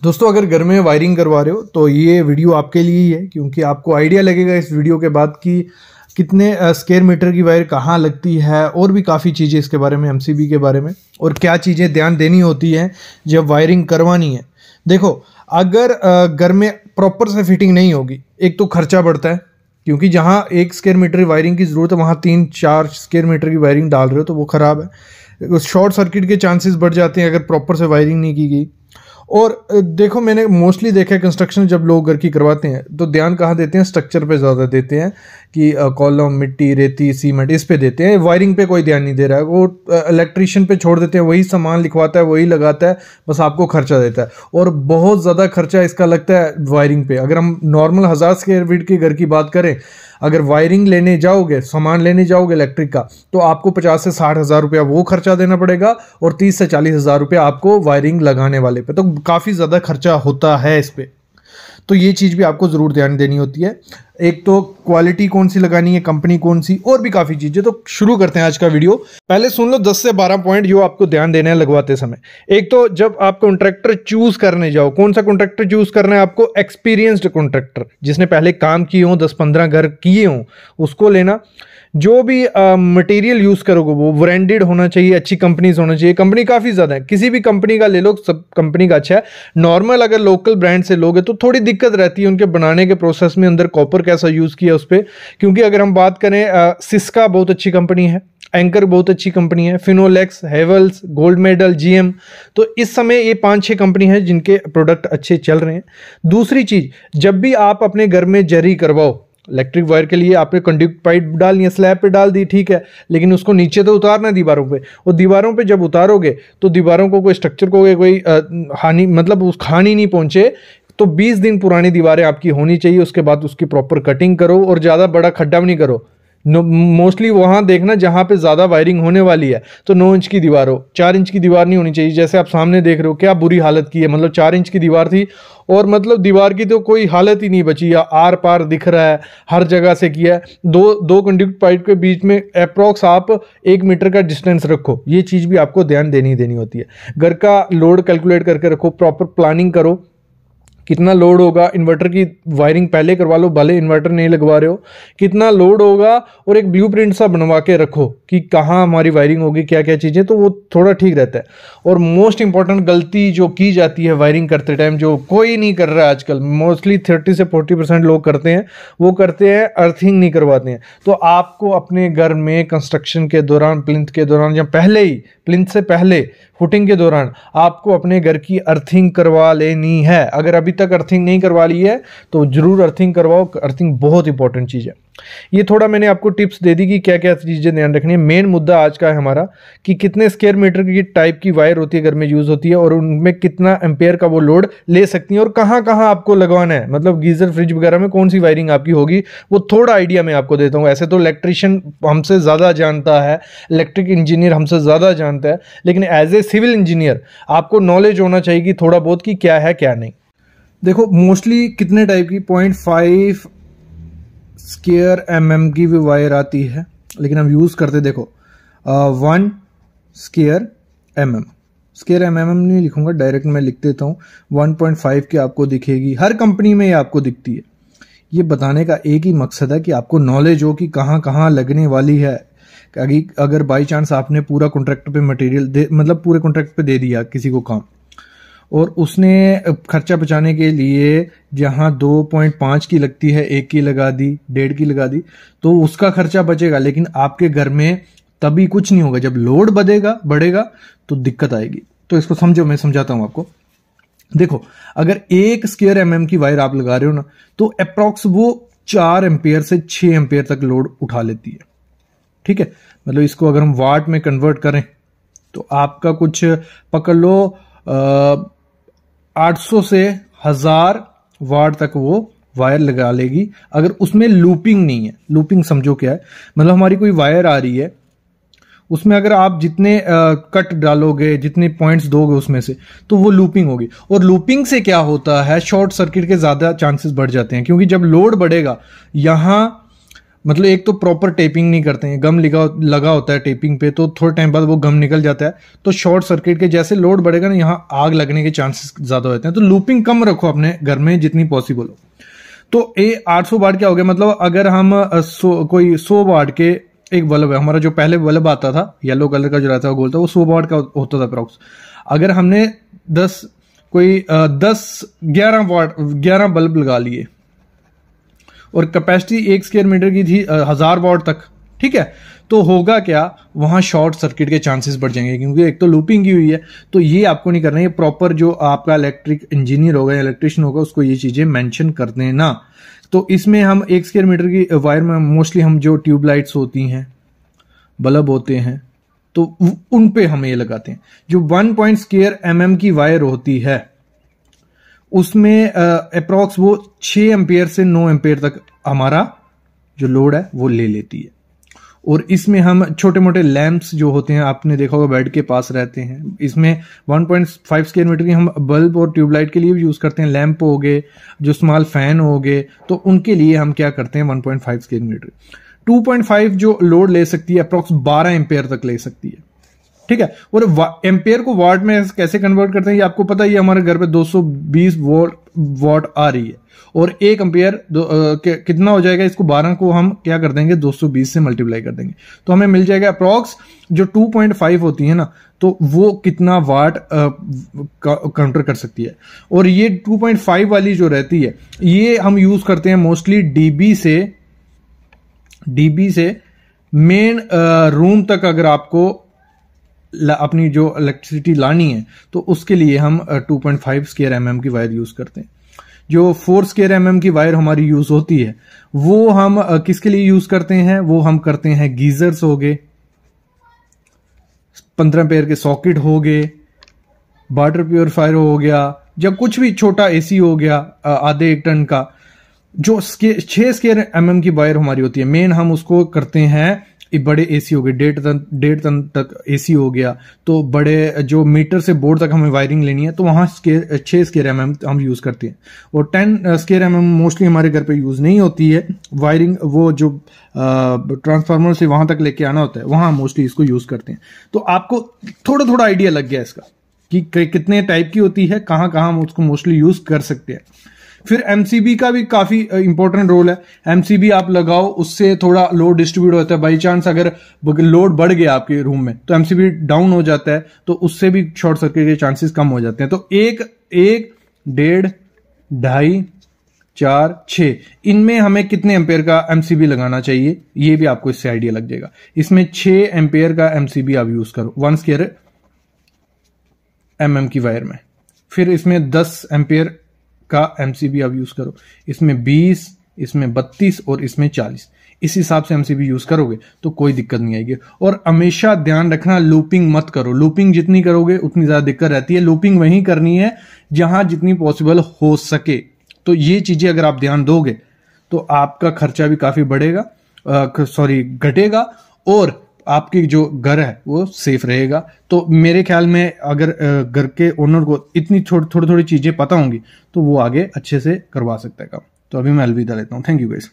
दोस्तों अगर घर में वायरिंग करवा रहे हो तो ये वीडियो आपके लिए ही है, क्योंकि आपको आइडिया लगेगा इस वीडियो के बाद कि कितने स्क्वायर मीटर की वायर कहाँ लगती है और भी काफ़ी चीज़ें इसके बारे में, एमसीबी के बारे में, और क्या चीज़ें ध्यान देनी होती हैं जब वायरिंग करवानी है। देखो, अगर घर में प्रॉपर से फिटिंग नहीं होगी, एक तो खर्चा बढ़ता है, क्योंकि जहाँ 1 स्क्वायर मीटर की वायरिंग की ज़रूरत है वहाँ 3-4 स्क्वायर मीटर की वायरिंग डाल रहे हो तो वो ख़राब है। शॉर्ट सर्किट के चांसेस बढ़ जाते हैं अगर प्रॉपर से वायरिंग नहीं की गई। और देखो, मैंने मोस्टली देखा है कंस्ट्रक्शन जब लोग घर की करवाते हैं तो ध्यान कहाँ देते हैं, स्ट्रक्चर पे ज़्यादा देते हैं कि कॉलम, मिट्टी, रेती, सीमेंट इस पे देते हैं, वायरिंग पे कोई ध्यान नहीं दे रहा है। वो इलेक्ट्रीशियन पे छोड़ देते हैं, वही सामान लिखवाता है, वही लगाता है, बस आपको खर्चा देता है। और बहुत ज़्यादा खर्चा इसका लगता है वायरिंग पे। अगर हम नॉर्मल 1000 स्क्वायर फीट के घर की बात करें, अगर वायरिंग लेने जाओगे, सामान लेने जाओगे इलेक्ट्रिक का, तो आपको 50 से 60 हज़ार रुपया वो खर्चा देना पड़ेगा और 30 से 40 हज़ार रुपया आपको वायरिंग लगाने वाले पे। तो काफ़ी ज़्यादा खर्चा होता है इस पे, तो ये चीज़ भी आपको ज़रूर ध्यान देनी होती है। एक तो क्वालिटी कौन सी लगानी है, कंपनी कौन सी, और भी काफ़ी चीज़ें। तो शुरू करते हैं आज का वीडियो। पहले सुन लो 10 से 12 पॉइंट जो आपको ध्यान देना है लगवाते समय। एक तो जब आप कॉन्ट्रैक्टर चूज करने जाओ, कौन सा कॉन्ट्रैक्टर चूज करना है आपको? एक्सपीरियंस्ड कॉन्ट्रैक्टर, जिसने पहले काम किए हों, 10-15 घर किए हों, उसको लेना। जो भी मटेरियल यूज़ करोगे वो ब्रांडेड होना चाहिए, अच्छी कंपनीज होना चाहिए। कंपनी काफ़ी ज़्यादा है, किसी भी कंपनी का ले लो, सब कंपनी का अच्छा है। नॉर्मल अगर लोकल ब्रांड से लोगे तो थोड़ी दिक्कत रहती है उनके बनाने के प्रोसेस में, अंदर कॉपर कैसा यूज़ किया उस पर। क्योंकि अगर हम बात करें, सिस्का बहुत अच्छी कंपनी है, एंकर बहुत अच्छी कंपनी है, Finolex, Havells, gold medal, GM. तो इस समय ये 5-6 कंपनी है जिनके प्रोडक्ट अच्छे चल रहे हैं। दूसरी चीज़, जब भी आप अपने घर में जरी करवाओ, इलेक्ट्रिक वायर के लिए आपने कंडक्ट पाइप डालनी है, स्लैब पे डाल दी, ठीक है, लेकिन उसको नीचे तो उतारना है दीवारों पे। और दीवारों पे जब उतारोगे तो दीवारों को कोई स्ट्रक्चर को कोई हानि, मतलब उस हानि नहीं पहुंचे। तो 20 दिन पुरानी दीवारें आपकी होनी चाहिए। उसके बाद उसकी प्रॉपर कटिंग करो और ज़्यादा बड़ा खड्डा भी नहीं करो। मोस्टली वहाँ देखना जहाँ पे ज़्यादा वायरिंग होने वाली है, तो 9 इंच की दीवार हो, 4 इंच की दीवार नहीं होनी चाहिए। जैसे आप सामने देख रहे हो, क्या बुरी हालत की है, मतलब 4 इंच की दीवार थी और मतलब दीवार की तो कोई हालत ही नहीं बची, या आर पार दिख रहा है, हर जगह से किया है। दो कंडक्ट पाइप के बीच में अप्रॉक्स आप 1 मीटर का डिस्टेंस रखो। ये चीज़ भी आपको ध्यान देनी होती है। घर का लोड कैलकुलेट करके रखो, प्रॉपर प्लानिंग करो कितना लोड होगा। इन्वर्टर की वायरिंग पहले करवा लो, भले इन्वर्टर नहीं लगवा रहे हो, कितना लोड होगा, और एक ब्लूप्रिंट सा बनवा के रखो कि कहाँ हमारी वायरिंग होगी, क्या क्या चीज़ें, तो वो थोड़ा ठीक रहता है। और मोस्ट इंपॉर्टेंट गलती जो की जाती है वायरिंग करते टाइम, जो कोई नहीं कर रहा है आजकल, मोस्टली 30 से 40% लोग करते हैं, वो करते हैं अर्थिंग नहीं करवाते हैं। तो आपको अपने घर में कंस्ट्रक्शन के दौरान, प्लिंथ के दौरान, या पहले ही प्लिंथ से पहले फुटिंग के दौरान आपको अपने घर की अर्थिंग करवा लेनी है। अगर अभी तक अर्थिंग नहीं करवा ली है तो जरूर अर्थिंग करवाओ। अर्थिंग बहुत इंपॉर्टेंट चीज़ है। ये थोड़ा मैंने आपको टिप्स दे दी कि क्या क्या चीज़ें ध्यान रखनी है। मेन मुद्दा आज का है हमारा कि कितने स्क्वायर मीटर की टाइप की वायर होती है घर में यूज़ होती है, और उनमें कितना एम्पेयर का वो लोड ले सकती है, और कहाँ कहाँ आपको लगवाना है। मतलब गीजर, फ्रिज वगैरह में कौन सी वायरिंग आपकी होगी, वो थोड़ा आइडिया मैं आपको देता हूँ। ऐसे तो इलेक्ट्रीशियन हमसे ज़्यादा जानता है, इलेक्ट्रिक इंजीनियर हमसे ज़्यादा जानता है, लेकिन एज ए सिविल इंजीनियर आपको नॉलेज होना चाहिए कि थोड़ा बहुत कि क्या है क्या नहीं। देखो, मोस्टली कितने टाइप की 0.5 स्क्वायर mm की भी वायर आती है, लेकिन हम यूज करते, देखो 1 स्क्वायर mm। स्क्वायर mm नहीं लिखूंगा, डायरेक्ट मैं लिख देता हूं। 1.5 की आपको दिखेगी, हर कंपनी में ये आपको दिखती है। ये बताने का एक ही मकसद है कि आपको नॉलेज हो कि कहाँ कहाँ लगने वाली है। अगर बाई चांस आपने पूरा कॉन्ट्रैक्ट पे मटेरियल मतलब पूरे कॉन्ट्रैक्ट पे दे दिया किसी को काम, और उसने खर्चा बचाने के लिए जहां 2.5 की लगती है 1 की लगा दी, 1.5 की लगा दी, तो उसका खर्चा बचेगा, लेकिन आपके घर में तभी कुछ नहीं होगा। जब लोड बढ़ेगा तो दिक्कत आएगी। तो इसको समझो, मैं समझाता हूं आपको। देखो, अगर 1 स्क्वायर mm की वायर आप लगा रहे हो ना, तो अप्रॉक्स वो 4 एम्पेयर से 6 एम्पेयर तक लोड उठा लेती है, ठीक है। मतलब इसको अगर हम वाट में कन्वर्ट करें तो आपका कुछ पकड़ लो 800 से 1000 वाट तक वो वायर लगा लेगी, अगर उसमें लूपिंग नहीं है। लूपिंग समझो क्या है, मतलब हमारी कोई वायर आ रही है, उसमें अगर आप जितने कट डालोगे, जितने पॉइंट्स दोगे उसमें से, तो वो लूपिंग होगी। और लूपिंग से क्या होता है, शॉर्ट सर्किट के ज्यादा चांसेस बढ़ जाते हैं, क्योंकि जब लोड बढ़ेगा, यहां मतलब एक तो प्रॉपर टेपिंग नहीं करते हैं, गम लगा होता है टेपिंग पे, तो थोड़े टाइम बाद वो गम निकल जाता है, तो शॉर्ट सर्किट के जैसे लोड बढ़ेगा ना, यहाँ आग लगने के चांसेस ज्यादा होते हैं। तो लूपिंग कम रखो अपने घर में जितनी पॉसिबल हो। तो 800 वाट क्या हो गया, मतलब अगर हम कोई 100 वाट के एक बल्ब है, हमारा जो पहले बल्ब आता था येलो कलर का जो रहता है गोल था, वो 100 वाट का होता था अप्रॉक्स। अगर हमने 11 बल्ब लगा लिए और कैपेसिटी 1 स्क्वायर मीटर की थी 1000 वाट तक, ठीक है, तो होगा क्या, वहां शॉर्ट सर्किट के चांसेस बढ़ जाएंगे, क्योंकि एक तो लूपिंग की हुई है। तो ये आपको नहीं करना है, ये प्रॉपर जो आपका इलेक्ट्रिक इंजीनियर होगा, इलेक्ट्रिशियन होगा, उसको ये चीजें मेंशन कर देना। तो इसमें हम 1 स्क्वायर मीटर की वायर में मोस्टली हम जो ट्यूबलाइट्स होती हैं, बल्ब होते हैं, तो उन पे हम ये लगाते हैं। जो 1 स्क्वायर mm की वायर होती है उसमें अप्रॉक्स वो 6 एम्पियर से 9 एम्पियर तक हमारा जो लोड है वो ले लेती है। और इसमें हम छोटे मोटे लैंप्स जो होते हैं, आपने देखा होगा बेड के पास रहते हैं, इसमें 1.5 स्क्वायर मीटर की हम बल्ब और ट्यूबलाइट के लिए भी यूज करते हैं। लैंप हो गए, जो स्मॉल फैन हो गए, तो उनके लिए हम क्या करते हैं 1.5 स्क्वायर मीटर। 2.5 जो लोड ले सकती है अप्रॉक्स 12 एम्पियर तक ले सकती है, ठीक है। और एम्पियर को वाट में कैसे कन्वर्ट करते हैं ये आपको पता ही है। हमारे घर पे 220 वाट आ रही है, और 1 एम्पियर कितना हो जाएगा, इसको 12 को हम क्या कर देंगे 220 से मल्टीप्लाई कर देंगे, तो हमें मिल जाएगा अप्रॉक्स जो 2.5 होती है ना, तो वो कितना वाट काउंटर कर सकती है। और ये 2.5 वाली जो रहती है ये हम यूज करते हैं मोस्टली डीबी से मेन रूम तक। अगर आपको अपनी जो इलेक्ट्रिसिटी लानी है तो उसके लिए हम 2.5 स्क्वायर mm की वायर यूज करते हैं। जो 4 स्क्वायर mm की वायर हमारी यूज होती है वो हम किसके लिए यूज करते हैं, वो हम करते हैं गीजर्स हो गए, 15 एम्पियर के सॉकेट हो गए, वाटर प्योरीफायर हो गया, जब कुछ भी छोटा एसी हो गया आधे 1 टन का, जो 6 स्क्वायर mm की वायर हमारी होती है मेन, हम उसको करते हैं। बड़े एसी हो गए, 1.5 टन तक एसी हो गया, तो बड़े जो मीटर से बोर्ड तक हमें वायरिंग लेनी है तो वहां 6 स्क्वायर mm हम यूज करते हैं। और 10 स्क्वायर mm मोस्टली हमारे घर पे यूज नहीं होती है वायरिंग, वो जो ट्रांसफार्मर से वहां तक लेके आना होता है वहां मोस्टली इसको यूज करते हैं। तो आपको थोड़ा थोड़ा आइडिया लग गया इसका कि कितने टाइप की होती है, कहां कहां हम उसको मोस्टली यूज कर सकते हैं। फिर एमसीबी का भी काफी इंपॉर्टेंट रोल है। एमसीबी आप लगाओ, उससे थोड़ा लोड डिस्ट्रीब्यूट होता है। बाई चांस अगर लोड बढ़ गया आपके रूम में तो एमसीबी डाउन हो जाता है, तो उससे भी शॉर्ट सर्किट के चांसेस कम हो जाते हैं। तो 1, 1.5, 2.5, 4, 6 इनमें हमें कितने एम्पेयर का एमसीबी लगाना चाहिए ये भी आपको इससे आइडिया लग जाएगा। इसमें 6 एम्पेयर का एमसीबी आप यूज करो 1 स्क्वायर mm की वायर में। फिर इसमें 10 एम्पेयर का एमसीबी आप यूज करो, इसमें 20, इसमें 32 और इसमें 40। इस हिसाब से एमसीबी यूज करोगे तो कोई दिक्कत नहीं आएगी। और हमेशा ध्यान रखना लूपिंग मत करो, लूपिंग जितनी करोगे उतनी ज्यादा दिक्कत रहती है। लूपिंग वहीं करनी है जहां जितनी पॉसिबल हो सके। तो ये चीजें अगर आप ध्यान दोगे तो आपका खर्चा भी काफी घटेगा और आपकी जो घर है वो सेफ रहेगा। तो मेरे ख्याल में अगर घर के ओनर को इतनी थोड़ी थोड़ी चीजें पता होंगी तो वो आगे अच्छे से करवा सकता है काम। तो अभी मैं अलविदा लेता हूँ। Thank you guys.